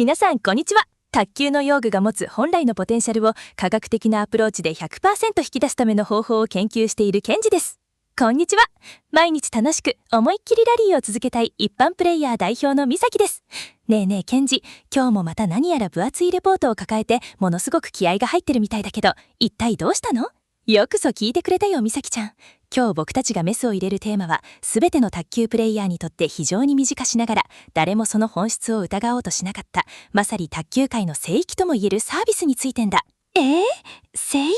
皆さんこんにちは。卓球の用具が持つ本来のポテンシャルを科学的なアプローチで 100% 引き出すための方法を研究しているケンジです。こんにちは。毎日楽しく思いっきりラリーを続けたい一般プレイヤー代表のみさきです。ねえねえケンジ、今日もまた何やら分厚いレポートを抱えてものすごく気合が入ってるみたいだけど、一体どうしたの？よくぞ聞いてくれたよみさきちゃん。今日僕たちがメスを入れるテーマは、全ての卓球プレイヤーにとって非常に身近しながら誰もその本質を疑おうとしなかった、まさに卓球界の聖域ともいえるサービスについてんだ。聖域？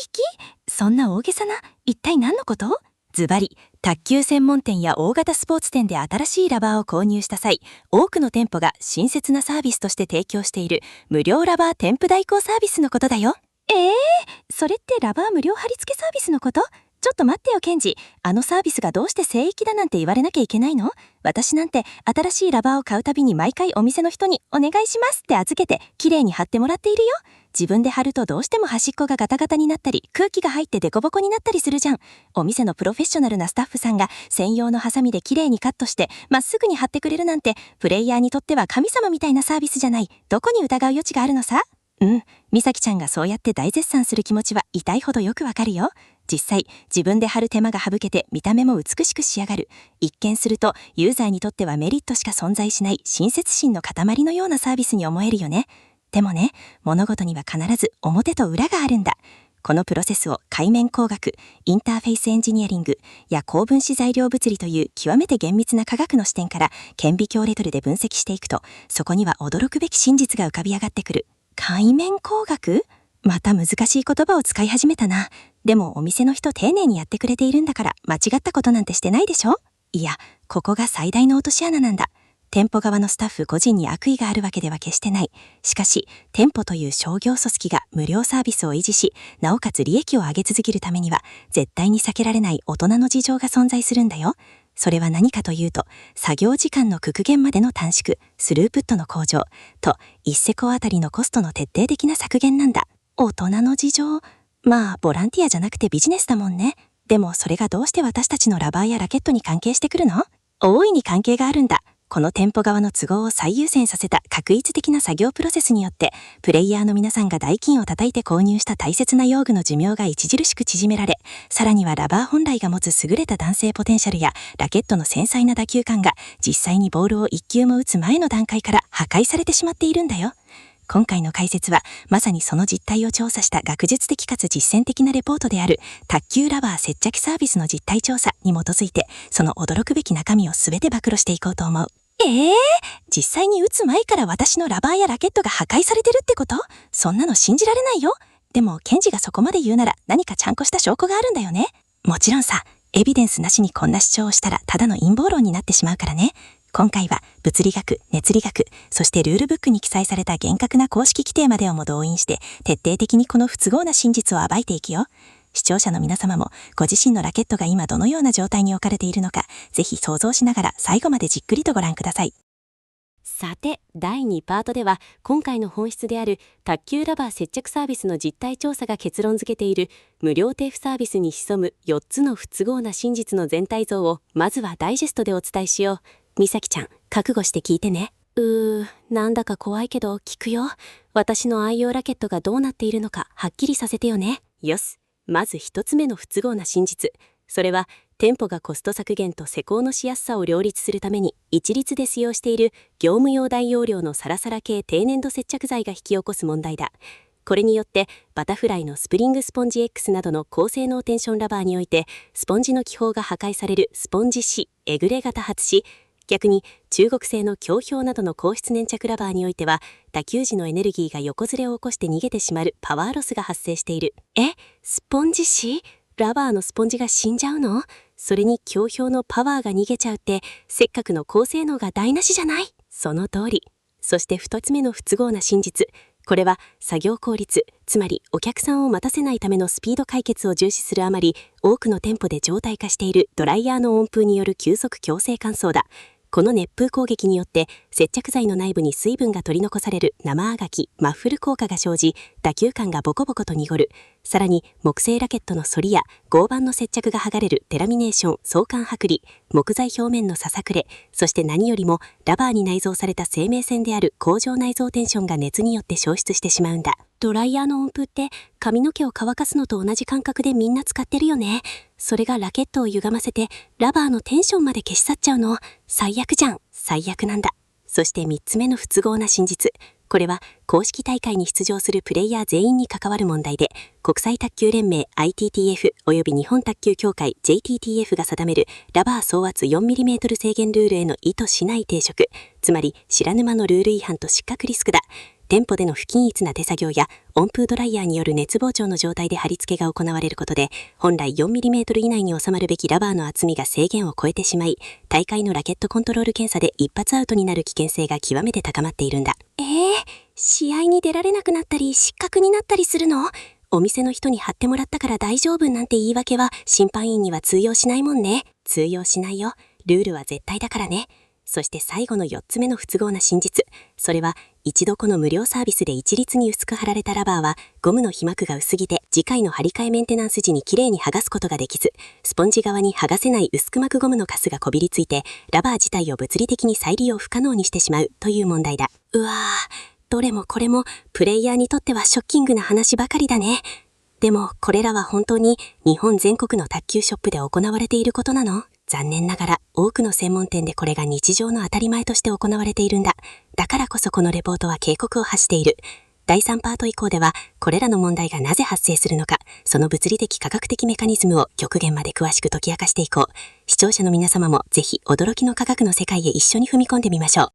そんな大げさな、一体何のこと？ズバリ、卓球専門店や大型スポーツ店で新しいラバーを購入した際、多くの店舗が親切なサービスとして提供している無料ラバー添付代行サービスのことだよ。それってラバー無料貼り付けサービスのこと？ちょっと待ってよケンジ、あのサービスがどうして聖域だなんて言われなきゃいけないの？私なんて新しいラバーを買うたびに毎回お店の人にお願いしますって預けて綺麗に貼ってもらっているよ。自分で貼るとどうしても端っこがガタガタになったり空気が入ってデコボコになったりするじゃん。お店のプロフェッショナルなスタッフさんが専用のハサミで綺麗にカットしてまっすぐに貼ってくれるなんて、プレイヤーにとっては神様みたいなサービスじゃない。どこに疑う余地があるのさ。みさきちゃんがそうやって大絶賛する気持ちは痛いほどよくわかるよ。実際自分で貼る手間が省けて見た目も美しく仕上がる。一見するとユーザーにとってはメリットしか存在しない親切心の塊のようなサービスに思えるよね。でもね、物事には必ず表と裏があるんだ。このプロセスを界面工学、インターフェイスエンジニアリングや高分子材料物理という極めて厳密な科学の視点から顕微鏡レベルで分析していくと、そこには驚くべき真実が浮かび上がってくる。界面工学？また難しい言葉を使い始めたな。でもお店の人丁寧にやってくれているんだから間違ったことなんてしてないでしょ？いや、ここが最大の落とし穴なんだ。店舗側のスタッフ個人に悪意があるわけでは決してない。しかし、店舗という商業組織が無料サービスを維持し、なおかつ利益を上げ続けるためには、絶対に避けられない大人の事情が存在するんだよ。それは何かというと、作業時間の極限までの短縮、スループットの向上と、1施工あたりのコストの徹底的な削減なんだ。大人の事情？まあ、ボランティアじゃなくてビジネスだもんね。でもそれがどうして私たちのラバーやラケットに関係してくるの？大いに関係があるんだ。この店舗側の都合を最優先させた画一的な作業プロセスによって、プレイヤーの皆さんが代金を叩いて購入した大切な用具の寿命が著しく縮められ、さらにはラバー本来が持つ優れた弾性ポテンシャルやラケットの繊細な打球感が実際にボールを一球も打つ前の段階から破壊されてしまっているんだよ。今回の解説はまさにその実態を調査した学術的かつ実践的なレポートである卓球ラバー接着サービスの実態調査に基づいて、その驚くべき中身を全て暴露していこうと思う。実際に打つ前から私のラバーやラケットが破壊されてるってこと？そんなの信じられないよ。でもケンジがそこまで言うなら何かちゃんとした証拠があるんだよね。もちろんさ、エビデンスなしにこんな主張をしたらただの陰謀論になってしまうからね。今回は物理学、熱理学、そしてルールブックに記載された厳格な公式規定までをも動員して徹底的にこの不都合な真実を暴いていくよ。視聴者の皆様もご自身のラケットが今どのような状態に置かれているのか、ぜひ想像しながら最後までじっくりとご覧ください。さて、第2パートでは今回の本質である卓球ラバー接着サービスの実態調査が結論付けている無料提付サービスに潜む4つの不都合な真実の全体像をまずはダイジェストでお伝えしよう。みさきちゃん、覚悟して聞いてね。なんだか怖いけど聞くよ。私の愛用ラケットがどうなっているのかはっきりさせてよね。よし。まず一つ目の不都合な真実。それは、店舗がコスト削減と施工のしやすさを両立するために一律で使用している業務用大容量のサラサラ系低粘土接着剤が引き起こす問題だ。これによってバタフライのスプリングスポンジ X などの高性能テンションラバーにおいてスポンジの気泡が破壊されるスポンジ死エグレが多発し、逆に中国製の強氷などの硬質粘着ラバーにおいては打球時のエネルギーが横ずれを起こして逃げてしまうパワーロスが発生している。スポンジ死？ラバーのスポンジが死んじゃうの？それに強氷のパワーが逃げちゃうってせっかくの高性能が台無しじゃない？その通り。そして2つ目の不都合な真実。これは作業効率、つまりお客さんを待たせないためのスピード解決を重視するあまり多くの店舗で常態化しているドライヤーの温風による急速強制乾燥だ。この熱風攻撃によって接着剤の内部に水分が取り残される生あがき、マッフル効果が生じ、打球感がボコボコと濁る。さらに木製ラケットの反りや合板の接着が剥がれるテラミネーション、相関剥離、木材表面のささくれ、そして何よりもラバーに内蔵された生命線である工場内蔵テンションが熱によって消失してしまうんだ。ドライヤーの温風って髪の毛を乾かすのと同じ感覚でみんな使ってるよね。それがラケットを歪ませてラバーのテンションまで消し去っちゃうの。最悪じゃん。最悪なんだ。そして3つ目の不都合な真実。これは公式大会に出場するプレイヤー全員に関わる問題で、国際卓球連盟 ITTF および日本卓球協会 JTTF が定めるラバー総圧 4mm 制限ルールへの意図しない抵触、つまり知らぬ間のルール違反と失格リスクだ。店舗での不均一な手作業や温風ドライヤーによる熱膨張の状態で貼り付けが行われることで、本来 4mm 以内に収まるべきラバーの厚みが制限を超えてしまい、大会のラケットコントロール検査で一発アウトになる危険性が極めて高まっているんだ。試合に出られなくなったり失格になったりするの？お店の人に貼ってもらったから大丈夫なんて言い訳は審判員には通用しないもんね。通用しないよ。ルールは絶対だからね。そして最後の4つ目の不都合な真実。それは一度この無料サービスで一律に薄く貼られたラバーはゴムの皮膜が薄ぎて次回の張り替えメンテナンス時にきれいに剥がすことができず、スポンジ側に剥がせない薄く膜ゴムのカスがこびりついてラバー自体を物理的に再利用不可能にしてしまうという問題だ。うわー、どれもこれもプレイヤーにとってはショッキングな話ばかりだね。でもこれらは本当に日本全国の卓球ショップで行われていることなの？残念ながら多くの専門店でこれが日常の当たり前として行われているんだ。だからこそこのレポートは警告を発している。第3パート以降ではこれらの問題がなぜ発生するのか、その物理的科学的メカニズムを極限まで詳しく解き明かしていこう。視聴者の皆様もぜひ驚きの科学の世界へ一緒に踏み込んでみましょう。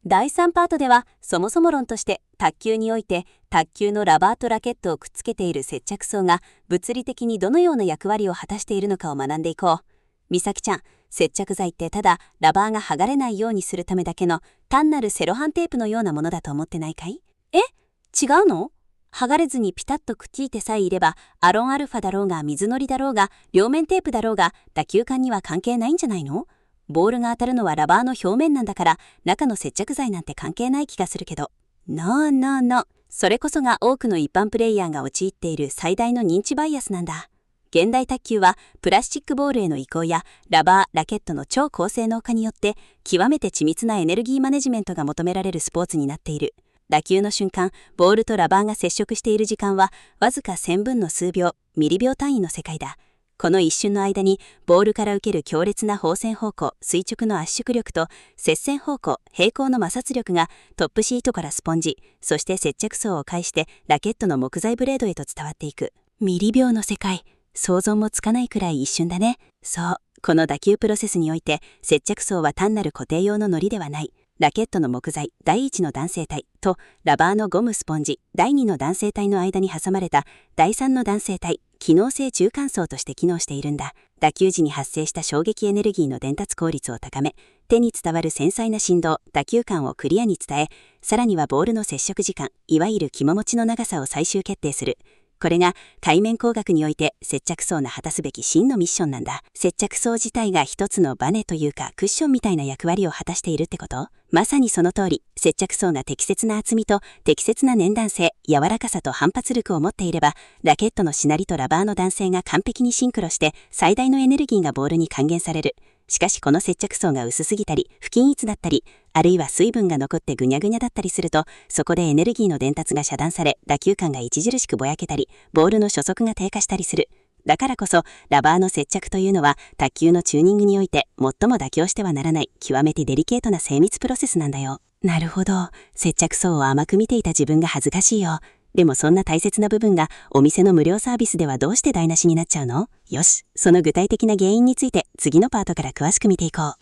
第3パートではそもそも論として卓球において卓球のラバーとラケットをくっつけている接着層が物理的にどのような役割を果たしているのかを学んでいこう。みさきちゃん、接着剤ってただラバーが剥がれないようにするためだけの単なるセロハンテープのようなものだと思ってないかい？違うの？剥がれずにピタッとくっついてさえいればアロンアルファだろうが水のりだろうが両面テープだろうが打球感には関係ないんじゃないの？ボールが当たるのはラバーの表面なんだから中の接着剤なんて関係ない気がするけど。ノー。それこそが多くの一般プレイヤーが陥っている最大の認知バイアスなんだ。現代卓球はプラスチックボールへの移行やラバー、ラケットの超高性能化によって極めて緻密なエネルギーマネジメントが求められるスポーツになっている。打球の瞬間、ボールとラバーが接触している時間はわずか1000分の数秒、ミリ秒単位の世界だ。この一瞬の間にボールから受ける強烈な放線方向、垂直の圧縮力と接線方向、平行の摩擦力がトップシートからスポンジ、そして接着層を介してラケットの木材ブレードへと伝わっていく。ミリ秒の世界。想像もつかないくらい一瞬だね。そう、この打球プロセスにおいて接着層は単なる固定用の糊ではない。ラケットの木材第1の弾性体とラバーのゴムスポンジ第2の弾性体の間に挟まれた第3の弾性体、機能性中間層として機能しているんだ。打球時に発生した衝撃エネルギーの伝達効率を高め、手に伝わる繊細な振動、打球感をクリアに伝え、さらにはボールの接触時間、いわゆる肝持ちの長さを最終決定する。これが界面工学において接着層の果たすべき真のミッションなんだ。接着層自体が一つのバネというかクッションみたいな役割を果たしているってこと？まさにその通り、接着層が適切な厚みと適切な粘弾性、柔らかさと反発力を持っていれば、ラケットのしなりとラバーの弾性が完璧にシンクロして最大のエネルギーがボールに還元される。しかしこの接着層が薄すぎたり不均一だったり、あるいは水分が残ってぐにゃぐにゃだったりすると、そこでエネルギーの伝達が遮断され打球感が著しくぼやけたり、ボールの初速が低下したりする。だからこそラバーの接着というのは卓球のチューニングにおいて最も妥協してはならない極めてデリケートな精密プロセスなんだよ。なるほど。接着層を甘く見ていた自分が恥ずかしいよ。でもそんな大切な部分がお店の無料サービスではどうして台無しになっちゃうの？よし、その具体的な原因について次のパートから詳しく見ていこう。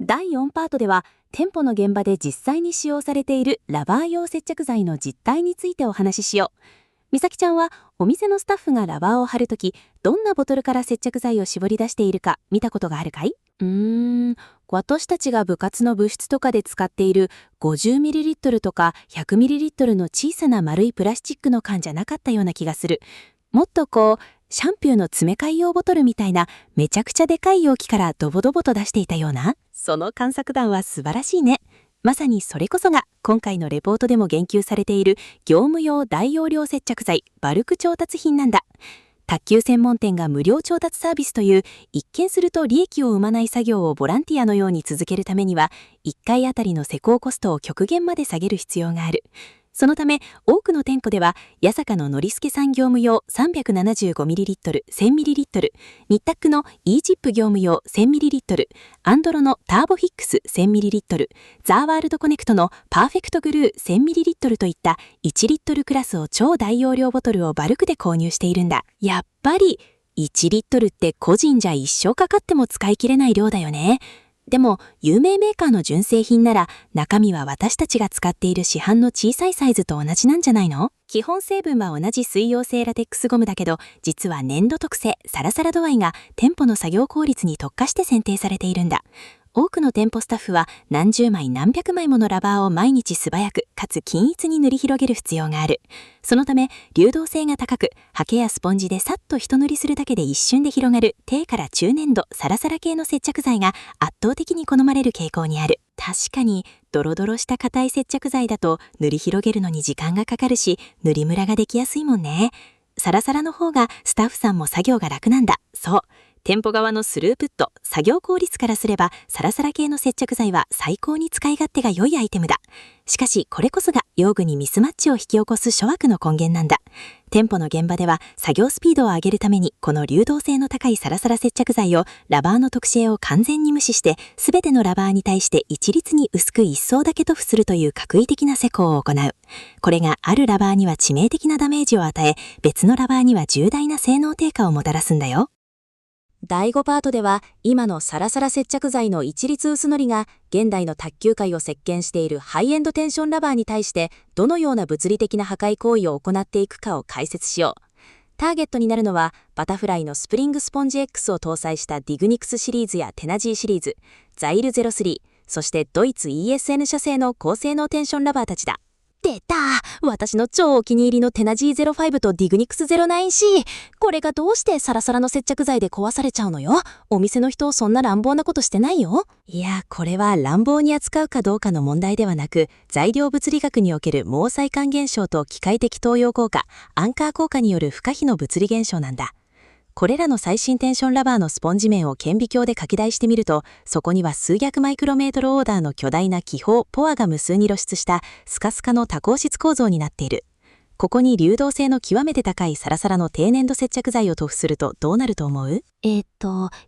第4パートでは店舗の現場で実際に使用されているラバー用接着剤の実態についてお話ししよう。みさきちゃんはお店のスタッフがラバーを貼るとき、どんなボトルから接着剤を絞り出しているか見たことがあるかい？私たちが部活の部室とかで使っている 50ml とか 100ml の小さな丸いプラスチックの缶じゃなかったような気がする。もっとシャンプーの詰め替え用ボトルみたいなめちゃくちゃでかい容器からドボドボと出していたような。その観察眼は素晴らしいね。まさにそれこそが今回のレポートでも言及されている業務用大容量接着剤バルク調達品なんだ。卓球専門店が無料調達サービスという一見すると利益を生まない作業をボランティアのように続けるためには1回あたりの施工コストを極限まで下げる必要がある。そのため多くの店舗では八坂のノリスケさん業務用 375ml、1000ml、ニッタックのイージップ業務用 1000ml、アンドロのターボフィックス 1000ml、ザーワールドコネクトのパーフェクトグルー 1000ml といった1リットルクラスを超大容量ボトルをバルクで購入しているんだ。やっぱり1リットルって個人じゃ一生かかっても使い切れない量だよね。でも有名メーカーの純正品なら中身は私たちが使っている市販の小さいサイズと同じなんじゃないの？基本成分は同じ水溶性ラテックスゴムだけど、実は粘土特性、サラサラ度合いが店舗の作業効率に特化して選定されているんだ。多くの店舗スタッフは何十枚何百枚ものラバーを毎日素早くかつ均一に塗り広げる必要がある。そのため流動性が高く、ハケやスポンジでさっと一塗りするだけで一瞬で広がる低から中粘土サラサラ系の接着剤が圧倒的に好まれる傾向にある。確かにドロドロした硬い接着剤だと塗り広げるのに時間がかかるし、塗りムラができやすいもんね。サラサラの方がスタッフさんも作業が楽なんだ。そう、店舗側のスループット、作業効率からすればサラサラ系の接着剤は最高に使い勝手が良いアイテムだ。しかしこれこそが用具にミスマッチを引き起こす諸悪の根源なんだ。店舗の現場では作業スピードを上げるためにこの流動性の高いサラサラ接着剤をラバーの特性を完全に無視して全てのラバーに対して一律に薄く一層だけ塗布するという画意的な施工を行う。これがあるラバーには致命的なダメージを与え、別のラバーには重大な性能低下をもたらすんだよ。第5パートでは今のサラサラ接着剤の一律薄塗りが現代の卓球界を席巻しているハイエンドテンションラバーに対してどのような物理的な破壊行為を行っていくかを解説しよう。ターゲットになるのはバタフライのスプリングスポンジ X を搭載したディグニクスシリーズやテナジーシリーズ、ザイル03、そしてドイツ ESN 社製の高性能テンションラバーたちだ。出た！私の超お気に入りのテナジー05とディグニクス 09C。これがどうしてサラサラの接着剤で壊されちゃうのよ。お店の人そんな乱暴なことしてないよ。いや、これは乱暴に扱うかどうかの問題ではなく、材料物理学における毛細管現象と機械的投用効果、アンカー効果による不可避の物理現象なんだ。これらの最新テンションラバーのスポンジ面を顕微鏡で書き出してみると、そこには数百マイクロメートルオーダーの巨大な気泡ポアが無数に露出したスカスカの多孔質構造になっている。ここに流動性の極めて高いサラサラの低粘土接着剤を塗布するとどうなると思う？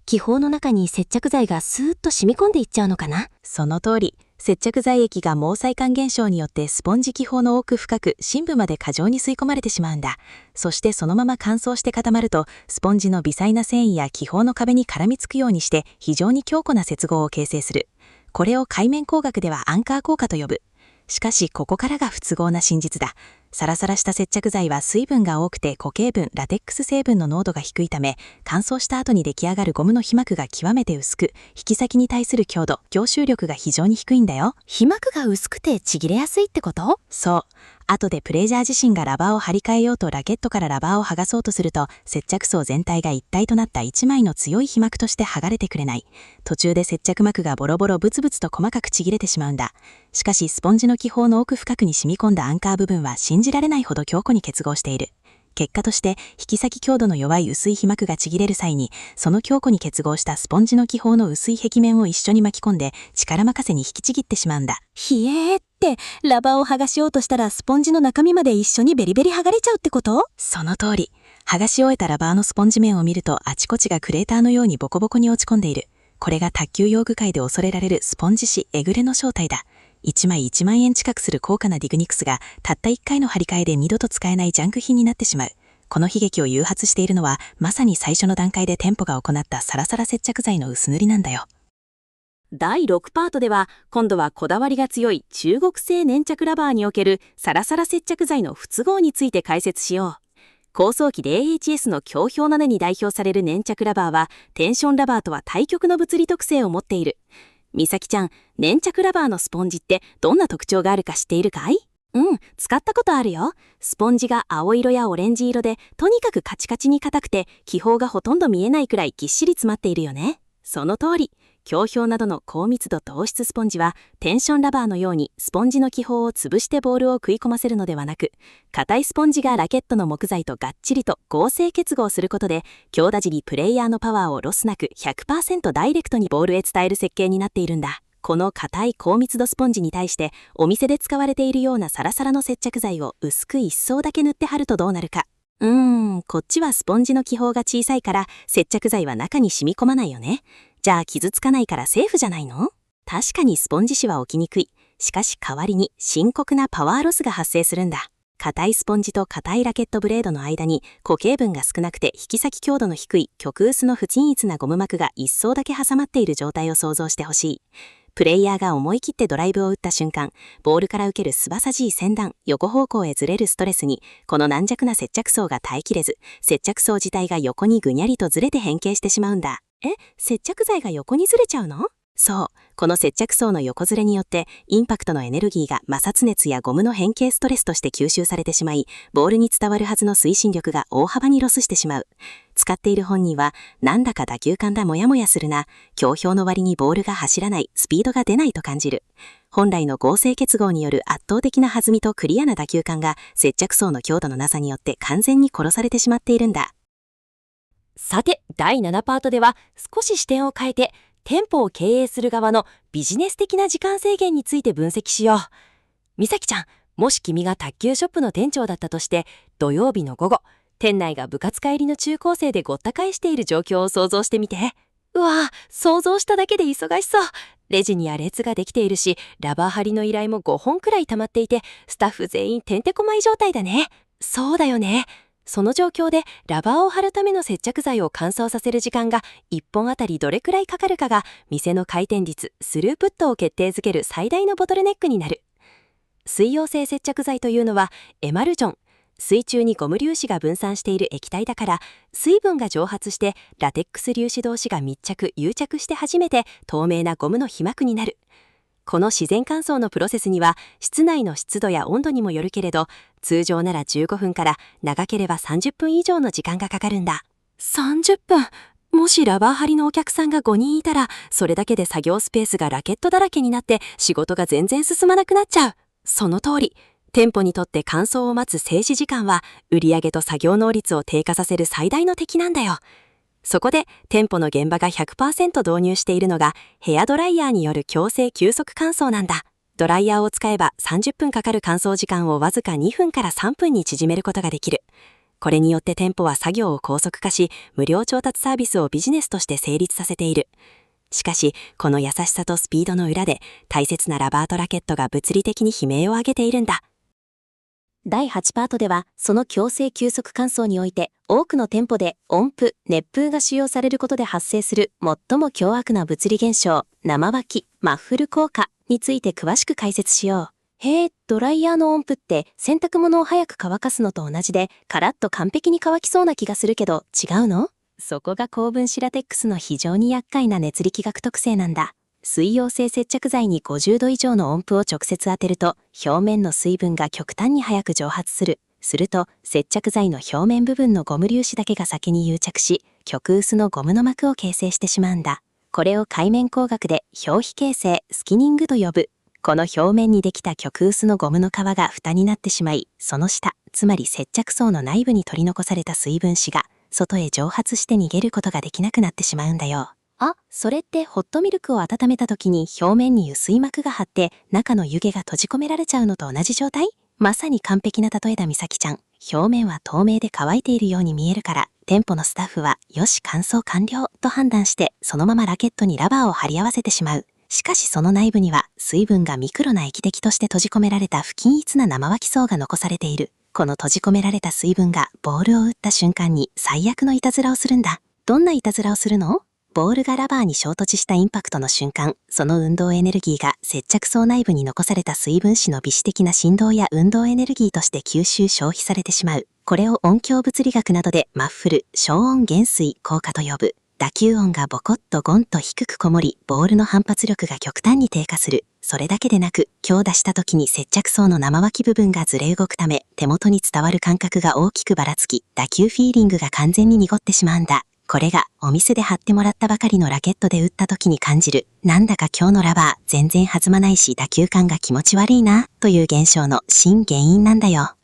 気泡の中に接着剤がスーッと染み込んでいっちゃうのかな？その通り。接着剤液が毛細管現象によってスポンジ気泡の奥深く深部まで過剰に吸い込まれてしまうんだ。そしてそのまま乾燥して固まると、スポンジの微細な繊維や気泡の壁に絡みつくようにして非常に強固な接合を形成する。これを界面工学ではアンカー効果と呼ぶ。しかしここからが不都合な真実だ。サラサラした接着剤は水分が多くて固形分、ラテックス成分の濃度が低いため、乾燥した後に出来上がるゴムの皮膜が極めて薄く、引き先に対する強度、凝集力が非常に低いんだよ。皮膜が薄くてちぎれやすいってこと？そう。後でプレジャー自身がラバーを張り替えようとラケットからラバーを剥がそうとすると、接着層全体が一体となった一枚の強い皮膜として剥がれてくれない。途中で接着膜がボロボロブツブツと細かくちぎれてしまうんだ。しかしスポンジの気泡の奥深くに染み込んだアンカー部分は信じられないほど強固に結合している。結果として引き先強度の弱い薄い皮膜がちぎれる際に、その強固に結合したスポンジの気泡の薄い壁面を一緒に巻き込んで力任せに引きちぎってしまうんだ。ひえーって、ラバーを剥がしようとしたらスポンジの中身まで一緒にベリベリ剥がれちゃうってこと？その通り。剥がし終えたラバーのスポンジ面を見るとあちこちがクレーターのようにボコボコに落ち込んでいる。これが卓球用具界で恐れられるスポンジ紙エグレの正体だ。1枚1万円近くする高価なディグニクスがたった1回の張り替えで二度と使えないジャンク品になってしまう。この悲劇を誘発しているのはまさに最初の段階で店舗が行ったサラサラ接着剤の薄塗りなんだよ。第6パートでは今度はこだわりが強い中国製粘着ラバーにおけるサラサラ接着剤の不都合について解説しよう。高層機で AHS の強氷の根に代表される粘着ラバーはテンションラバーとは対極の物理特性を持っている。みさきちゃん、粘着ラバーのスポンジってどんな特徴があるか知っているかい？使ったことあるよ。スポンジが青色やオレンジ色で、とにかくカチカチに硬くて、気泡がほとんど見えないくらいぎっしり詰まっているよね。その通り。強氷などの高密度糖質スポンジは、テンションラバーのようにスポンジの気泡を潰してボールを食い込ませるのではなく、硬いスポンジがラケットの木材とがっちりと合成結合することで、強打尻プレイヤーのパワーをロスなく 100% ダイレクトにボールへ伝える設計になっているんだ。この硬い高密度スポンジに対して、お店で使われているようなサラサラの接着剤を薄く一層だけ塗って貼るとどうなるか。こっちはスポンジの気泡が小さいから接着剤は中に染み込まないよね。じゃあ傷つかないからセーフじゃないの？確かにスポンジ紙は起きにくい。しかし代わりに深刻なパワーロスが発生するんだ。硬いスポンジと硬いラケットブレードの間に固形分が少なくて引き先強度の低い極薄の不均一なゴム膜が一層だけ挟まっている状態を想像してほしい。プレイヤーが思い切ってドライブを打った瞬間、ボールから受けるすばさじい先端、横方向へずれるストレスに、この軟弱な接着層が耐えきれず、接着層自体が横にぐにゃりとずれて変形してしまうんだ。接着剤が横にずれちゃうの？そう。この接着層の横ずれによって、インパクトのエネルギーが摩擦熱やゴムの変形ストレスとして吸収されてしまい、ボールに伝わるはずの推進力が大幅にロスしてしまう。使っている本人は、なんだか打球感だモヤモヤするな、強氷の割にボールが走らない、スピードが出ないと感じる。本来の合成結合による圧倒的な弾みとクリアな打球感が、接着層の強度のなさによって完全に殺されてしまっているんだ。さて、第7パートでは少し視点を変えて、店舗を経営する側のビジネス的な時間制限について分析しよう。みさきちゃん、もし君が卓球ショップの店長だったとして、土曜日の午後、店内が部活帰りの中高生でごった返している状況を想像してみて。うわぁ、想像しただけで忙しそう。レジには列ができているし、ラバー貼りの依頼も5本くらい溜まっていて、スタッフ全員てんてこまい状態だね。そうだよね。その状況でラバーを貼るための接着剤を乾燥させる時間が1本あたりどれくらいかかるかが店の回転率、スループットを決定づける最大のボトルネックになる。水溶性接着剤というのはエマルジョン。水中にゴム粒子が分散している液体だから水分が蒸発してラテックス粒子同士が密着・癒着して初めて透明なゴムの被膜になる。この自然乾燥のプロセスには室内の湿度や温度にもよるけれど、通常なら15分から長ければ30分以上の時間がかかるんだ。30分。もしラバー貼りのお客さんが5人いたら、それだけで作業スペースがラケットだらけになって仕事が全然進まなくなっちゃう。その通り。店舗にとって乾燥を待つ静止時間は売上と作業能率を低下させる最大の敵なんだよ。そこで店舗の現場が 100% 導入しているのがヘアドライヤーによる強制急速乾燥なんだ。ドライヤーを使えば30分かかる乾燥時間をわずか2分から3分に縮めることができる。これによって店舗は作業を高速化し、無料調達サービスをビジネスとして成立させている。しかし、この優しさとスピードの裏で大切なラバーとラケットが物理的に悲鳴を上げているんだ。第8パートでは、その強制急速乾燥において、多くの店舗で温風、熱風が使用されることで発生する最も凶悪な物理現象、生沸き、マッフル効果について詳しく解説しよう。ドライヤーの温風って洗濯物を早く乾かすのと同じで、カラッと完璧に乾きそうな気がするけど、違うの？そこが高分子ラテックスの非常に厄介な熱力学特性なんだ。水溶性接着剤に50度以上の温風を直接当てると、表面の水分が極端に早く蒸発する。すると、接着剤の表面部分のゴム粒子だけが先に癒着し、極薄のゴムの膜を形成してしまうんだ。これを界面工学で表皮形成、スキニングと呼ぶ。この表面にできた極薄のゴムの皮が蓋になってしまい、その下、つまり接着層の内部に取り残された水分子が、外へ蒸発して逃げることができなくなってしまうんだよ。それってホットミルクを温めた時に表面に薄い膜が張って中の湯気が閉じ込められちゃうのと同じ状態？まさに完璧な例えだみさきちゃん。表面は透明で乾いているように見えるから、店舗のスタッフはよし乾燥完了と判断してそのままラケットにラバーを貼り合わせてしまう。しかしその内部には水分がミクロな液滴として閉じ込められた不均一な生沸き層が残されている。この閉じ込められた水分がボールを打った瞬間に最悪のいたずらをするんだ。どんないたずらをするの？ボールがラバーに衝突したインパクトの瞬間、その運動エネルギーが接着層内部に残された水分子の微子的な振動や運動エネルギーとして吸収消費されてしまう。これを音響物理学などでマッフル、消音減衰効果と呼ぶ。打球音がボコッとゴンと低くこもり、ボールの反発力が極端に低下する。それだけでなく、強打した時に接着層の生脇部分がずれ動くため、手元に伝わる感覚が大きくばらつき、打球フィーリングが完全に濁ってしまうんだ。これがお店で貼ってもらったばかりのラケットで打った時に感じる、なんだか今日のラバー全然弾まないし打球感が気持ち悪いなという現象の真原因なんだよ。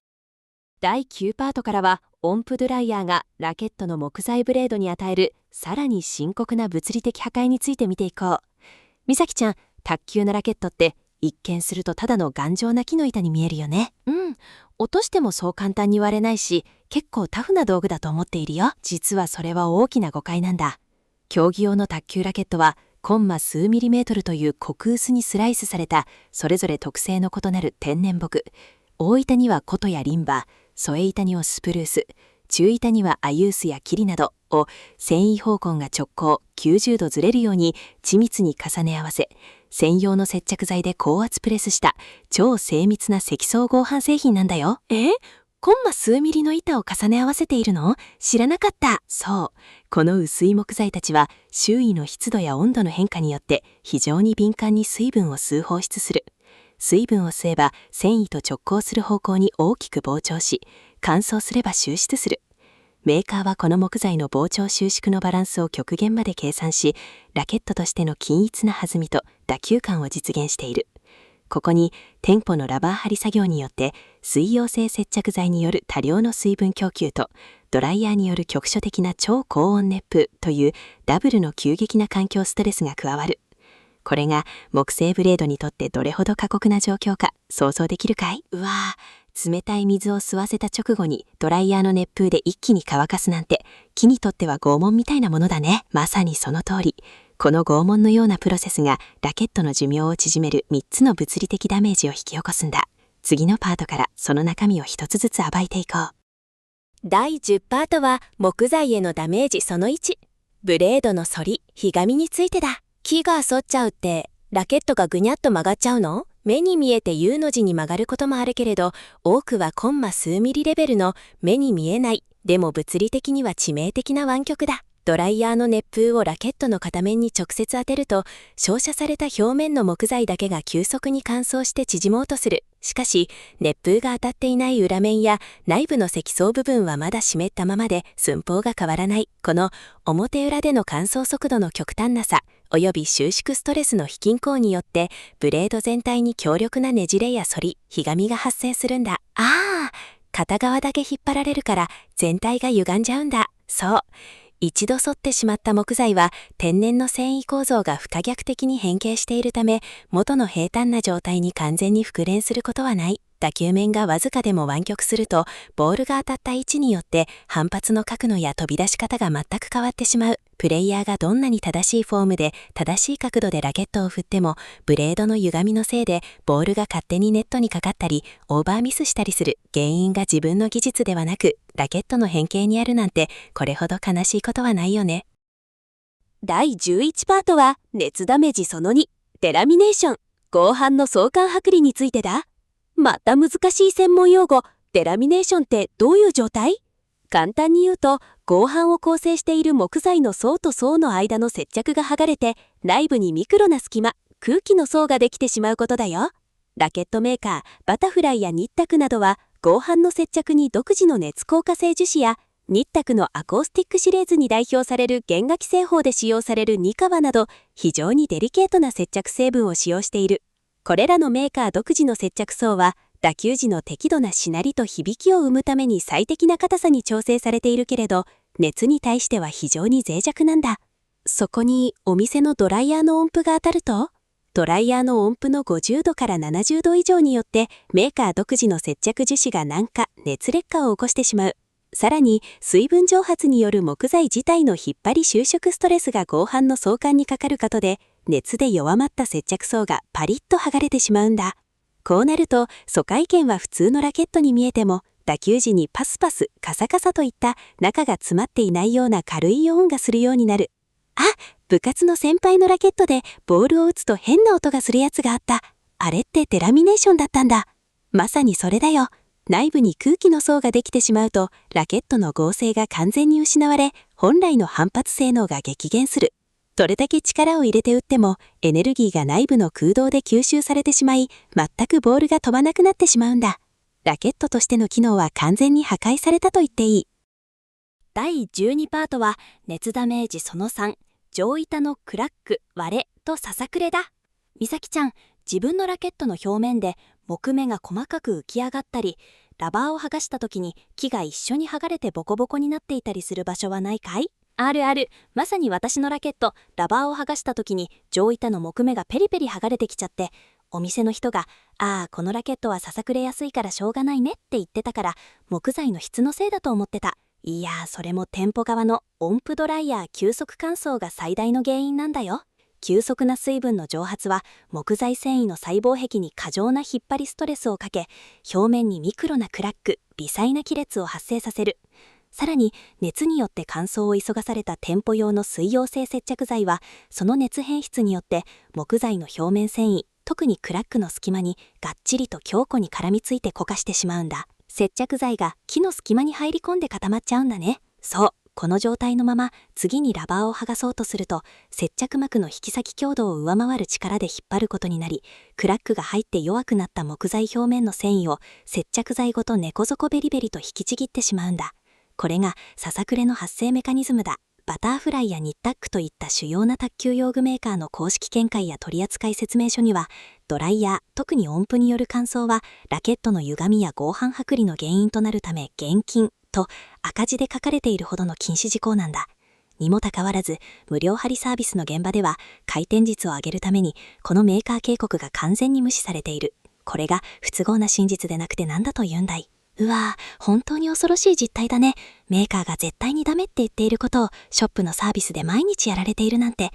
第9パートからは音符ドライヤーがラケットの木材ブレードに与えるさらに深刻な物理的破壊について見ていこう。みさきちゃん、卓球のラケットって一見するとただの頑丈な木の板に見えるよね。落としてもそう簡単に割れないし、結構タフな道具だと思っているよ。実はそれは大きな誤解なんだ。競技用の卓球ラケットはコンマ数ミリメートルという極薄にスライスされたそれぞれ特性の異なる天然木。大板には琴やリンバー、添え板にはスプルース、中板にはアユースやキリなどを繊維方向が直径90度ずれるように緻密に重ね合わせ、専用の接着剤で高圧プレスした超精密な積層合板製品なんだよ。コンマ数ミリの板を重ね合わせているの？知らなかった。そう。この薄い木材たちは周囲の湿度や温度の変化によって非常に敏感に水分を吸う放出する。水分を吸えば繊維と直行する方向に大きく膨張し、乾燥すれば収縮する。メーカーはこの木材の膨張収縮のバランスを極限まで計算し、ラケットとしての均一な弾みと打球感を実現している。ここに店舗のラバー貼り作業によって水溶性接着剤による多量の水分供給とドライヤーによる局所的な超高温熱風というダブルの急激な環境ストレスが加わる。これが木製ブレードにとってどれほど過酷な状況か想像できるかい？うわぁ、冷たい水を吸わせた直後にドライヤーの熱風で一気に乾かすなんて木にとっては拷問みたいなものだね。まさにその通り。この拷問のようなプロセスがラケットの寿命を縮める3つの物理的ダメージを引き起こすんだ。次のパートからその中身を一つずつ暴いていこう。第10パートは木材へのダメージその1。ブレードの反り、ひがみについてだ。木が反っちゃうってラケットがぐにゃっと曲がっちゃうの？目に見えて U の字に曲がることもあるけれど、多くはコンマ数ミリレベルの目に見えない、でも物理的には致命的な湾曲だ。ドライヤーの熱風をラケットの片面に直接当てると、照射された表面の木材だけが急速に乾燥して縮もうとする。しかし、熱風が当たっていない裏面や内部の積層部分はまだ湿ったままで寸法が変わらない。この表裏での乾燥速度の極端な差、および収縮ストレスの非均衡によって、ブレード全体に強力なねじれや反り、ひがみが発生するんだ。片側だけ引っ張られるから全体が歪んじゃうんだ。そう。一度反ってしまった木材は天然の繊維構造が不可逆的に変形しているため、元の平坦な状態に完全に復元することはない。打球面がわずかでも湾曲すると、ボールが当たった位置によって反発の角度や飛び出し方が全く変わってしまう。プレイヤーがどんなに正しいフォームで正しい角度でラケットを振っても、ブレードの歪みのせいでボールが勝手にネットにかかったりオーバーミスしたりする。原因が自分の技術ではなくラケットの変形にあるなんて、これほど悲しいことはないよね。第11パートは熱ダメージその2、デラミネーション、合板の相関剥離についてだ。また難しい専門用語、デラミネーションってどういう状態？簡単に言うと、合板を構成している木材の層と層の間の接着が剥がれて、内部にミクロな隙間、空気の層ができてしまうことだよ。ラケットメーカー、バタフライやニッタクなどは、合板の接着に独自の熱硬化性樹脂や、ニッタクのアコースティックシレーズに代表される原画機製法で使用されるニカワなど、非常にデリケートな接着成分を使用している。これらのメーカー独自の接着層は、打球時の適度なしなりと響きを生むために最適な硬さに調整されているけれど、熱に対しては非常に脆弱なんだ。そこにお店のドライヤーの温風が当たると、ドライヤーの温風の50度から70度以上によってメーカー独自の接着樹脂が軟化、熱劣化を起こしてしまう。さらに水分蒸発による木材自体の引っ張り収縮ストレスが合板の相関にかかることで、熱で弱まった接着層がパリッと剥がれてしまうんだ。こうなると、疎開剣は普通のラケットに見えても、打球時にパスパス、カサカサといった中が詰まっていないような軽い音がするようになる。部活の先輩のラケットでボールを打つと変な音がするやつがあった。あれってデラミネーションだったんだ。まさにそれだよ。内部に空気の層ができてしまうと、ラケットの剛性が完全に失われ、本来の反発性能が激減する。どれだけ力を入れて打っても、エネルギーが内部の空洞で吸収されてしまい、全くボールが飛ばなくなってしまうんだ。ラケットとしての機能は完全に破壊されたと言っていい。第12パートは熱ダメージその3、上板のクラック、割れとささくれだ。みさきちゃん、自分のラケットの表面で木目が細かく浮き上がったり、ラバーを剥がした時に木が一緒に剥がれてボコボコになっていたりする場所はないかい？あるある。まさに私のラケット、ラバーを剥がした時に上板の木目がペリペリ剥がれてきちゃって、お店の人がこのラケットはささくれやすいからしょうがないねって言ってたから、木材の質のせいだと思ってた。いやそれも店舗側の温風ドライヤー急速乾燥が最大の原因なんだよ。急速な水分の蒸発は木材繊維の細胞壁に過剰な引っ張りストレスをかけ、表面にミクロなクラック、微細な亀裂を発生させる。さらに熱によって乾燥を急がされた店舗用の水溶性接着剤は、その熱変質によって木材の表面繊維、特にクラックの隙間にがっちりと強固に絡みついて固化してしまうんだ。接着剤が木の隙間に入り込んで固まっちゃうんだね。そう、この状態のまま次にラバーを剥がそうとすると、接着膜の引き先強度を上回る力で引っ張ることになり、クラックが入って弱くなった木材表面の繊維を接着剤ごと根こそこベリベリと引きちぎってしまうんだ。これがささくれの発生メカニズムだ。バターフライやニッタックといった主要な卓球用具メーカーの公式見解や取扱説明書には、ドライヤー、特に温風による乾燥はラケットの歪みや合板剥離の原因となるため厳禁と赤字で書かれているほどの禁止事項なんだ。にもかかわらず、無料張りサービスの現場では回転率を上げるためにこのメーカー警告が完全に無視されている。これが不都合な真実でなくて何だと言うんだい。うわ本当に恐ろしい実態だね。メーカーが絶対にダメって言っていることをショップのサービスで毎日やられているなんて。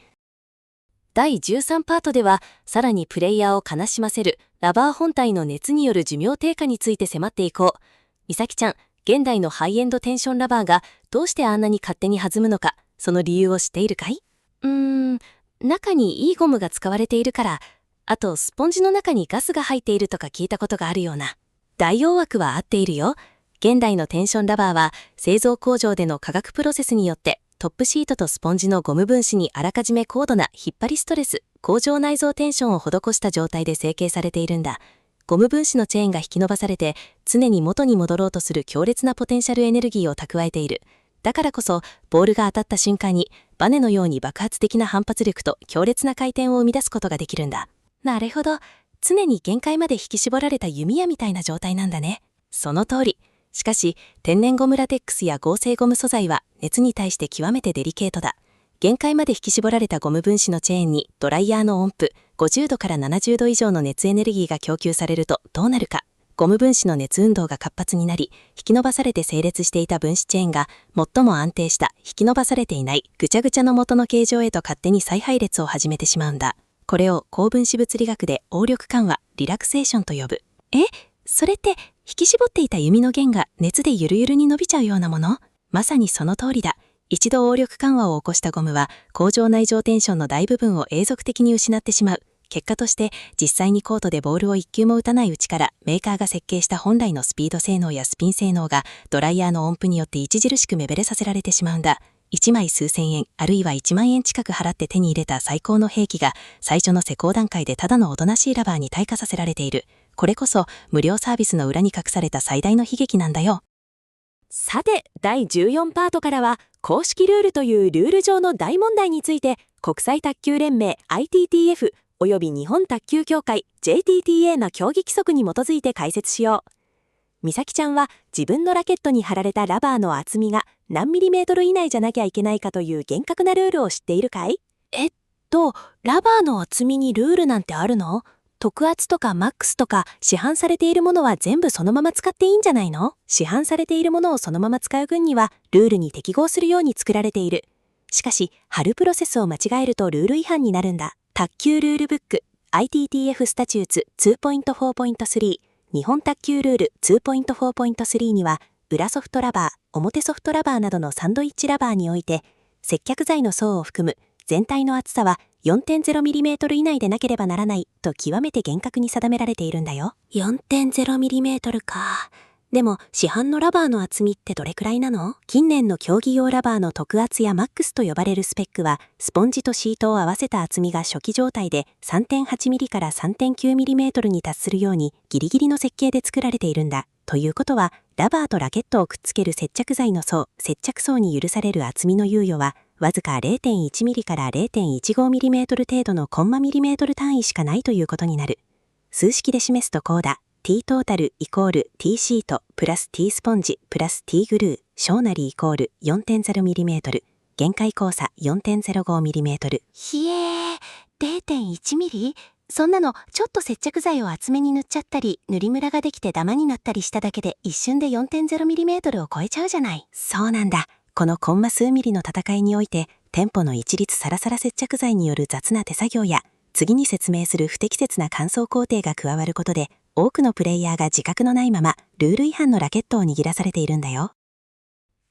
第13パートでは、さらにプレイヤーを悲しませるラバー本体の熱による寿命低下について迫っていこう。みさきちゃん、現代のハイエンドテンションラバーがどうしてあんなに勝手に弾むのか、その理由を知っているかい？中にいいゴムが使われているから、あとスポンジの中にガスが入っているとか聞いたことがあるような。大誘惑は合っているよ。現代のテンションラバーは製造工場での化学プロセスによってトップシートとスポンジのゴム分子にあらかじめ高度な引っ張りストレス、工場内蔵テンションを施した状態で成形されているんだ。ゴム分子のチェーンが引き伸ばされて常に元に戻ろうとする強烈なポテンシャルエネルギーを蓄えている。だからこそボールが当たった瞬間にバネのように爆発的な反発力と強烈な回転を生み出すことができるんだ。なるほど。常に限界まで引き絞られた弓矢みたいな状態なんだね。その通り。しかし、天然ゴムラテックスや合成ゴム素材は熱に対して極めてデリケートだ。限界まで引き絞られたゴム分子のチェーンにドライヤーの温風、50度から70度以上の熱エネルギーが供給されるとどうなるか。ゴム分子の熱運動が活発になり、引き伸ばされて整列していた分子チェーンが最も安定した引き伸ばされていないぐちゃぐちゃの元の形状へと勝手に再配列を始めてしまうんだ。これを高分子物理学で応力緩和、リラクセーションと呼ぶ。それって引き絞っていた弓の弦が熱でゆるゆるに伸びちゃうようなもの？まさにその通りだ。一度応力緩和を起こしたゴムは工場内蔵テンションの大部分を永続的に失ってしまう。結果として実際にコートでボールを一球も打たないうちからメーカーが設計した本来のスピード性能やスピン性能がドライヤーの温風によって著しく目減れさせられてしまうんだ。1枚数千円あるいは1万円近く払って手に入れた最高の兵器が最初の施工段階でただのおとなしいラバーに退化させられている。これこそ無料サービスの裏に隠された最大の悲劇なんだよ。さて、第14パートからは公式ルールというルール上の大問題について国際卓球連盟 ITTF および日本卓球協会 JTTA の競技規則に基づいて解説しよう。みさきちゃんは自分のラケットに貼られたラバーの厚みが何ミリメートル以内じゃなきゃいけないかという厳格なルールを知っているかい？ラバーの厚みにルールなんてあるの？特厚とかマックスとか市販されているものは全部そのまま使っていいんじゃないの？市販されているものをそのまま使う分にはルールに適合するように作られている。しかし、貼るプロセスを間違えるとルール違反になるんだ。卓球ルールブック ITTF スタチューツ 2.4.3 日本卓球ルール 2.4.3 には裏ソフトラバー、表ソフトラバーなどのサンドイッチラバーにおいて接着剤の層を含む全体の厚さは 4.0mm 以内でなければならないと極めて厳格に定められているんだよ。 4.0mm か。でも市販のラバーの厚みってどれくらいなの？近年の競技用ラバーの特厚やマックスと呼ばれるスペックは、スポンジとシートを合わせた厚みが初期状態で 3.8mm から 3.9mm に達するようにギリギリの設計で作られているんだ。ということは、ラバーとラケットをくっつける接着剤の層、接着層に許される厚みの猶予は、わずか 0.1mm から 0.15mm 程度のコンマミリメートル単位しかないということになる。数式で示すとこうだ。T トータルイコール T シートプラス T スポンジプラス T グルー小なりイコール 4.0mm 限界交差 4.05mm。 ひえー、0.1ミリ？そんなのちょっと接着剤を厚めに塗っちゃったり塗りムラができてダマになったりしただけで一瞬で 4.0mm を超えちゃうじゃない。そうなんだ。このコンマ数ミリの戦いにおいて、店舗の一律サラサラ接着剤による雑な手作業や、次に説明する不適切な乾燥工程が加わることで、多くのプレイヤーが自覚のないままルール違反のラケットを握らされているんだよ。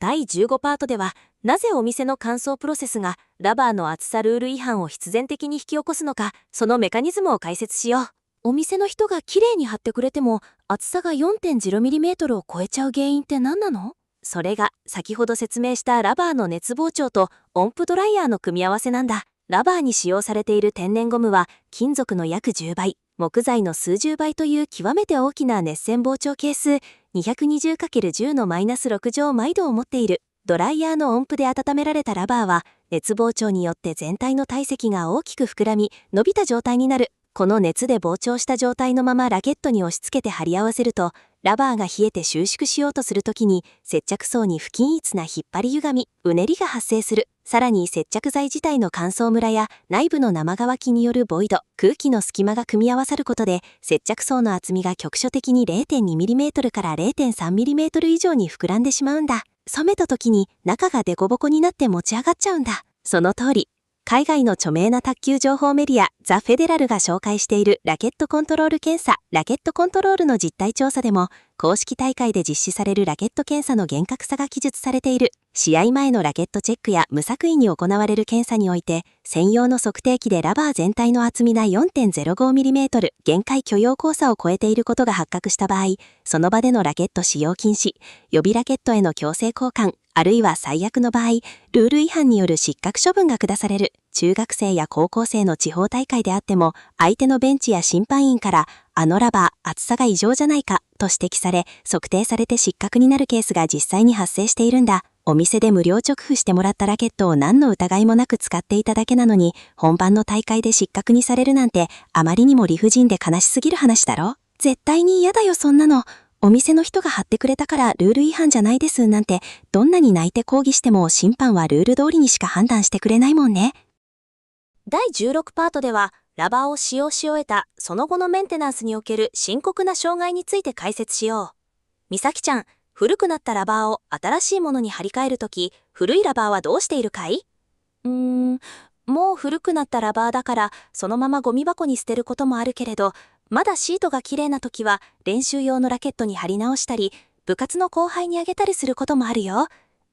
第15パートでは、なぜお店の乾燥プロセスがラバーの厚さルール違反を必然的に引き起こすのか、そのメカニズムを解説しよう。お店の人が綺麗に貼ってくれても、厚さが 4.0mm を超えちゃう原因って何なの？それが先ほど説明したラバーの熱膨張と温風ドライヤーの組み合わせなんだ。ラバーに使用されている天然ゴムは金属の約10倍、木材の数十倍という極めて大きな熱線膨張係数 220×10 のマイナス6乗毎度を持っている。ドライヤーの温風で温められたラバーは熱膨張によって全体の体積が大きく膨らみ伸びた状態になる。この熱で膨張した状態のままラケットに押し付けて貼り合わせると、ラバーが冷えて収縮しようとするときに接着層に不均一な引っ張り歪み、うねりが発生する。さらに接着剤自体の乾燥ムラや内部の生乾きによるボイド、空気の隙間が組み合わさることで接着層の厚みが局所的に 0.2mm から 0.3mm 以上に膨らんでしまうんだ。染めた時に中がデコボコになって持ち上がっちゃうんだ。その通り。海外の著名な卓球情報メディアザ・フェデラルが紹介しているラケットコントロール検査、ラケットコントロールの実態調査でも、公式大会で実施されるラケット検査の厳格さが記述されている。試合前のラケットチェックや無作為に行われる検査において、専用の測定器でラバー全体の厚みが 4.05mm 限界許容交差を超えていることが発覚した場合、その場でのラケット使用禁止、予備ラケットへの強制交換、あるいは最悪の場合、ルール違反による失格処分が下される。中学生や高校生の地方大会であっても、相手のベンチや審判員から、あのラバー、厚さが異常じゃないか、と指摘され、測定されて失格になるケースが実際に発生しているんだ。お店で無料直付してもらったラケットを何の疑いもなく使っていただけなのに、本番の大会で失格にされるなんて、あまりにも理不尽で悲しすぎる話だろ。絶対に嫌だよ、そんなの。お店の人が貼ってくれたからルール違反じゃないですなんて、どんなに泣いて抗議しても審判はルール通りにしか判断してくれないもんね。第16パートでは、ラバーを使用し終えたその後のメンテナンスにおける深刻な障害について解説しよう。みさきちゃん、古くなったラバーを新しいものに張り替えるとき、古いラバーはどうしているかい？もう古くなったラバーだから、そのままゴミ箱に捨てることもあるけれど、まだシートが綺麗な時は練習用のラケットに貼り直したり、部活の後輩にあげたりすることもあるよ。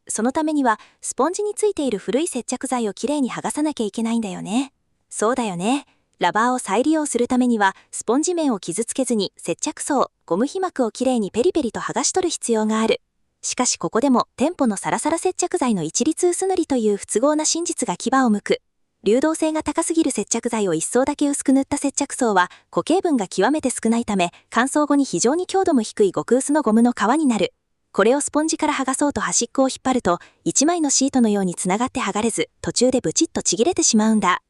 そのためにはスポンジについている古い接着剤をきれいに剥がさなきゃいけないんだよね。そうだよね。ラバーを再利用するためにはスポンジ面を傷つけずに接着層、ゴム被膜をきれいにペリペリと剥がし取る必要がある。しかしここでも店舗のサラサラ接着剤の一律薄塗りという不都合な真実が牙を剥く。流動性が高すぎる接着剤を一層だけ薄く塗った接着層は固形分が極めて少ないため、乾燥後に非常に強度も低い極薄のゴムの皮になる。これをスポンジから剥がそうと端っこを引っ張ると、一枚のシートのようにつながって剥がれず、途中でブチッとちぎれてしまうんだ。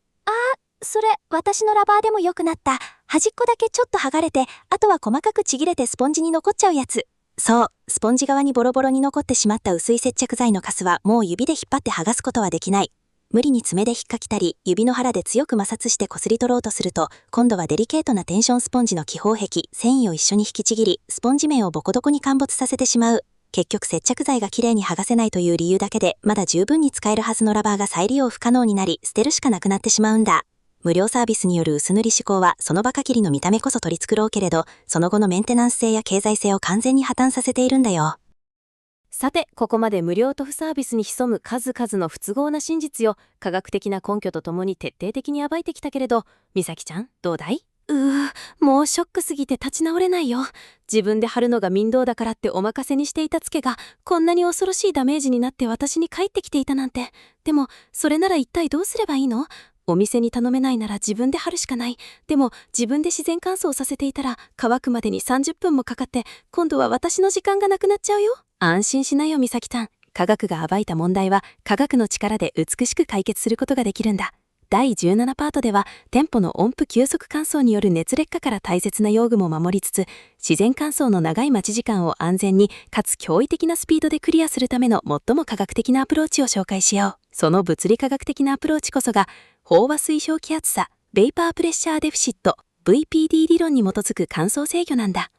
それ、私のラバーでも良くなった。端っこだけちょっと剥がれて、あとは細かくちぎれてスポンジに残っちゃうやつ。そう、スポンジ側にボロボロに残ってしまった薄い接着剤のカスはもう指で引っ張って剥がすことはできない。無理に爪で引っかきたり、指の腹で強く摩擦して擦り取ろうとすると、今度はデリケートなテンションスポンジの気泡壁、繊維を一緒に引きちぎり、スポンジ面をボコボコに陥没させてしまう。結局接着剤がきれいに剥がせないという理由だけで、まだ十分に使えるはずのラバーが再利用不可能になり、捨てるしかなくなってしまうんだ。無料サービスによる薄塗り手法は、その場限りの見た目こそ取り繕うけれど、その後のメンテナンス性や経済性を完全に破綻させているんだよ。さて、ここまで無料塗布サービスに潜む数々の不都合な真実を科学的な根拠とともに徹底的に暴いてきたけれど、みさきちゃん、どうだい？もうショックすぎて立ち直れないよ。自分で貼るのが面倒だからってお任せにしていたツケが、こんなに恐ろしいダメージになって私に返ってきていたなんて。でも、それなら一体どうすればいいの？お店に頼めないなら自分で貼るしかない。でも、自分で自然乾燥させていたら、乾くまでに30分もかかって、今度は私の時間がなくなっちゃうよ。安心しなよ、美咲ちゃん。科学が暴いた問題は、科学の力で美しく解決することができるんだ。第17パートでは、店舗の温風急速乾燥による熱劣化から大切な用具も守りつつ、自然乾燥の長い待ち時間を安全にかつ驚異的なスピードでクリアするための最も科学的なアプローチを紹介しよう。その物理科学的なアプローチこそが、飽和水氷気圧差、ベイパープレッシャーデフィシット、VPD 理論に基づく乾燥制御なんだ。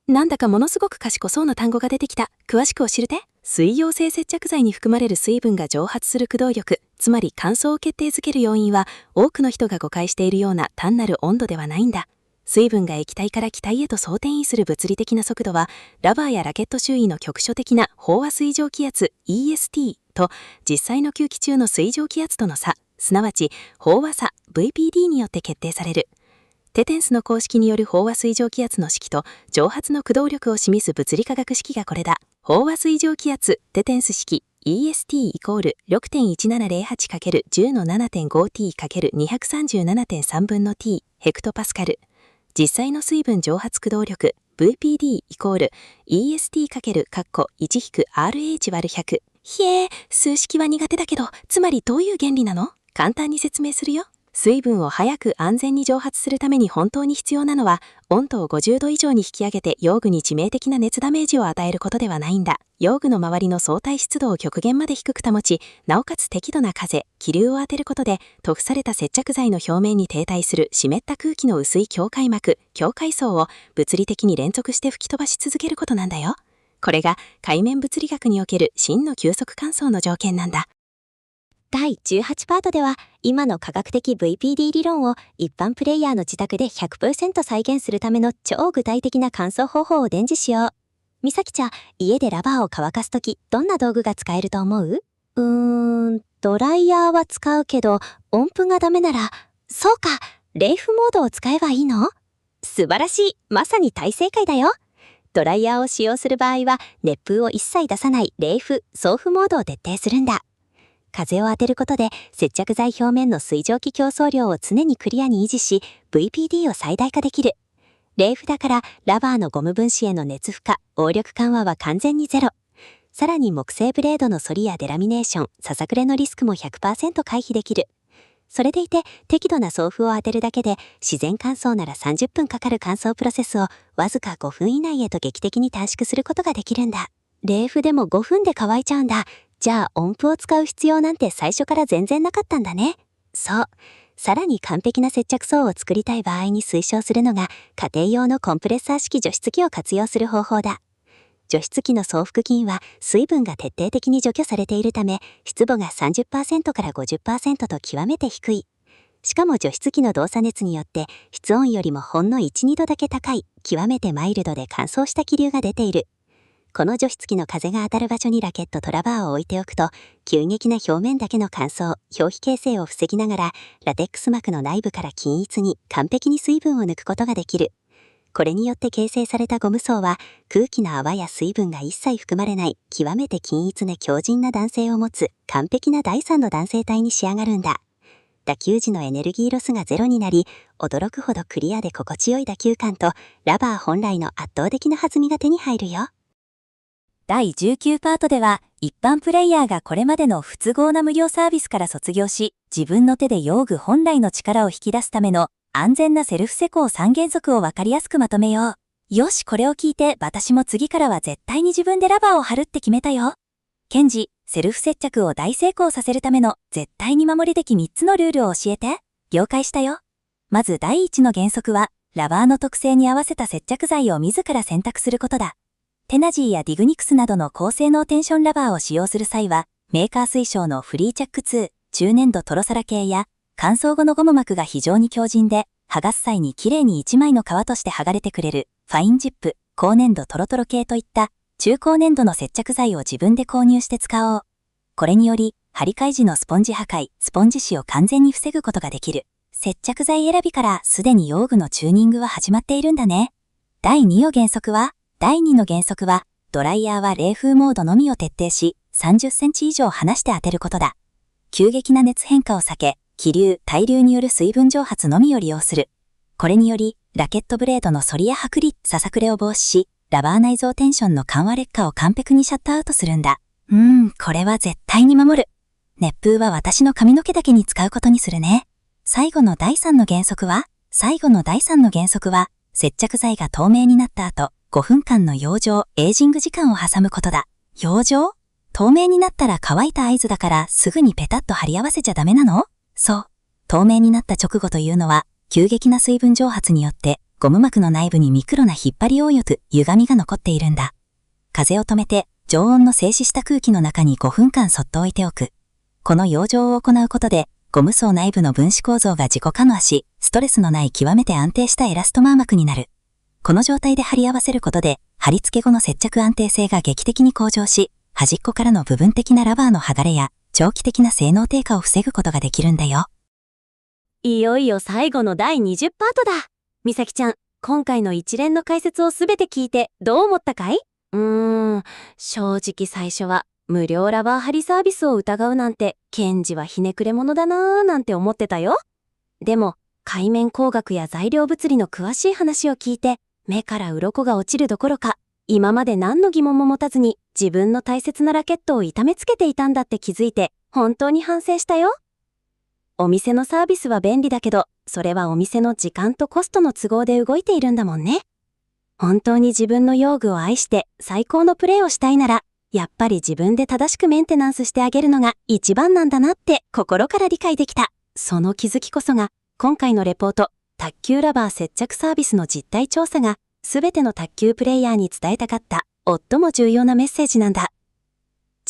なんだかものすごく賢そうな単語が出てきた。詳しく教えて。水溶性接着剤に含まれる水分が蒸発する駆動力、つまり乾燥を決定づける要因は、多くの人が誤解しているような単なる温度ではないんだ。水分が液体から気体へと総転移する物理的な速度は、ラバーやラケット周囲の局所的な飽和水蒸気圧 EST と実際の吸気中の水蒸気圧との差、すなわち飽和差 VPD によって決定される。テテンスの公式による飽和水蒸気圧の式と蒸発の駆動力を示す物理化学式がこれだ。飽和水蒸気圧テテンス式 EST イコール 6.1708×10 の 7.5t×237.3 分の t ヘクトパスカル。実際の水分蒸発駆動力 VPD イコール EST×1-RH÷100。ひえ、数式は苦手だけど、つまりどういう原理なの？簡単に説明するよ。水分を早く安全に蒸発するために本当に必要なのは、温度を50度以上に引き上げて用具に致命的な熱ダメージを与えることではないんだ。用具の周りの相対湿度を極限まで低く保ち、なおかつ適度な風、気流を当てることで、塗布された接着剤の表面に停滞する湿った空気の薄い境界膜、境界層を物理的に連続して吹き飛ばし続けることなんだよ。これが海面物理学における真の急速乾燥の条件なんだ。第18パートでは、今の科学的 VPD 理論を一般プレイヤーの自宅で 100% 再現するための超具体的な乾燥方法を伝授しよう。みさきちゃん、家でラバーを乾かすとき、どんな道具が使えると思う？ドライヤーは使うけど、温風がダメなら、そうか、冷風モードを使えばいいの？素晴らしい、まさに大正解だよ。ドライヤーを使用する場合は、熱風を一切出さない冷風、送風モードを徹底するんだ。風を当てることで接着剤表面の水蒸気競争量を常にクリアに維持し、VPD を最大化できる。冷風だからラバーのゴム分子への熱負荷、応力緩和は完全にゼロ。さらに木製ブレードの反りやデラミネーション、ささくれのリスクも 100% 回避できる。それでいて適度な送風を当てるだけで自然乾燥なら30分かかる乾燥プロセスをわずか5分以内へと劇的に短縮することができるんだ。冷風でも5分で乾いちゃうんだ。じゃあ温風を使う必要なんて最初から全然なかったんだね。そう。さらに完璧な接着層を作りたい場合に推奨するのが家庭用のコンプレッサー式除湿機を活用する方法だ。除湿機の送風菌は水分が徹底的に除去されているため、湿度が 30% から 50% と極めて低い。しかも除湿機の動作熱によって室温よりもほんの 1,2 度だけ高い、極めてマイルドで乾燥した気流が出ている。この除湿機の風が当たる場所にラケットとラバーを置いておくと、急激な表面だけの乾燥、表皮形成を防ぎながら、ラテックス膜の内部から均一に完璧に水分を抜くことができる。これによって形成されたゴム層は、空気の泡や水分が一切含まれない、極めて均一な強靭な弾性を持つ、完璧な第三の弾性体に仕上がるんだ。打球時のエネルギーロスがゼロになり、驚くほどクリアで心地よい打球感と、ラバー本来の圧倒的な弾みが手に入るよ。第19パートでは、一般プレイヤーがこれまでの不都合な無料サービスから卒業し、自分の手で用具本来の力を引き出すための安全なセルフ施工3原則をわかりやすくまとめよう。よし、これを聞いて私も次からは絶対に自分でラバーを貼るって決めたよ。ケンジ、セルフ接着を大成功させるための絶対に守りべき3つのルールを教えて。了解したよ。まず第1の原則は、ラバーの特性に合わせた接着剤を自ら選択することだ。テナジーやディグニクスなどの高性能テンションラバーを使用する際は、メーカー推奨のフリーチャック2、中粘土トロサラ系や、乾燥後のゴム膜が非常に強靭で、剥がす際にきれいに1枚の皮として剥がれてくれる、ファインジップ、高粘土トロトロ系といった、中高粘土の接着剤を自分で購入して使おう。これにより、張り替え時のスポンジ破壊、スポンジ死を完全に防ぐことができる。接着剤選びからすでに用具のチューニングは始まっているんだね。第2の原則は、ドライヤーは冷風モードのみを徹底し、30センチ以上離して当てることだ。急激な熱変化を避け、気流、対流による水分蒸発のみを利用する。これにより、ラケットブレードの反りや剥離、ささくれを防止し、ラバー内蔵テンションの緩和劣化を完璧にシャットアウトするんだ。これは絶対に守る。熱風は私の髪の毛だけに使うことにするね。最後の第3の原則は、接着剤が透明になった後、5分間の養生、エイジング時間を挟むことだ。養生？透明になったら乾いた合図だからすぐにペタッと貼り合わせちゃダメなの？そう。透明になった直後というのは、急激な水分蒸発によって、ゴム膜の内部にミクロな引っ張り応力、歪みが残っているんだ。風を止めて、常温の静止した空気の中に5分間そっと置いておく。この養生を行うことで、ゴム層内部の分子構造が自己可能し、ストレスのない極めて安定したエラストマー膜になる。この状態で貼り合わせることで、貼り付け後の接着安定性が劇的に向上し、端っこからの部分的なラバーの剥がれや、長期的な性能低下を防ぐことができるんだよ。いよいよ最後の第20パートだ。みさきちゃん、今回の一連の解説をすべて聞いてどう思ったかい？正直最初は無料ラバー貼りサービスを疑うなんて、ケンジはひねくれ者だなーなんて思ってたよ。でも、界面工学や材料物理の詳しい話を聞いて、目から鱗が落ちるどころか、今まで何の疑問も持たずに自分の大切なラケットを痛めつけていたんだって気づいて、本当に反省したよ。お店のサービスは便利だけど、それはお店の時間とコストの都合で動いているんだもんね。本当に自分の用具を愛して最高のプレーをしたいなら、やっぱり自分で正しくメンテナンスしてあげるのが一番なんだなって心から理解できた。その気づきこそが、今回のレポート、卓球ラバー接着サービスの実態調査が、すべての卓球プレイヤーに伝えたかった最も重要なメッセージなんだ。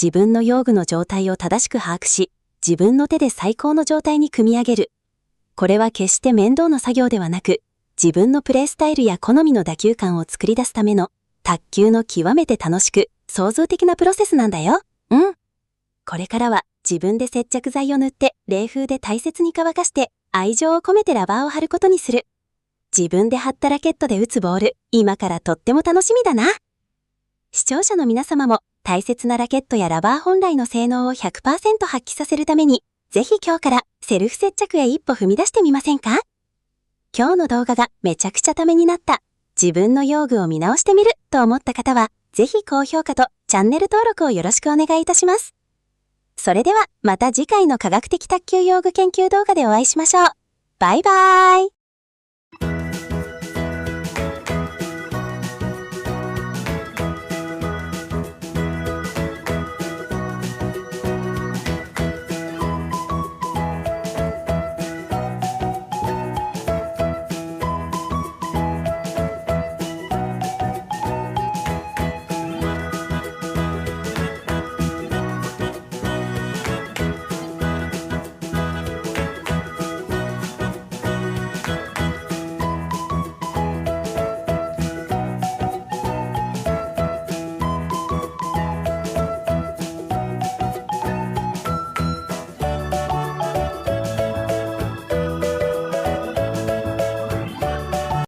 自分の用具の状態を正しく把握し、自分の手で最高の状態に組み上げる。これは決して面倒な作業ではなく、自分のプレースタイルや好みの打球感を作り出すための、卓球の極めて楽しく、創造的なプロセスなんだよ。これからは自分で接着剤を塗って冷風で大切に乾かして愛情を込めてラバーを貼ることにする。自分で貼ったラケットで打つボール、今からとっても楽しみだな。視聴者の皆様も大切なラケットやラバー本来の性能を 100% 発揮させるために、ぜひ今日からセルフ接着へ一歩踏み出してみませんか？今日の動画がめちゃくちゃためになった。自分の用具を見直してみると思った方は、ぜひ高評価とチャンネル登録をよろしくお願いいたします。それではまた次回の科学的卓球用具研究動画でお会いしましょう。バイバーイ。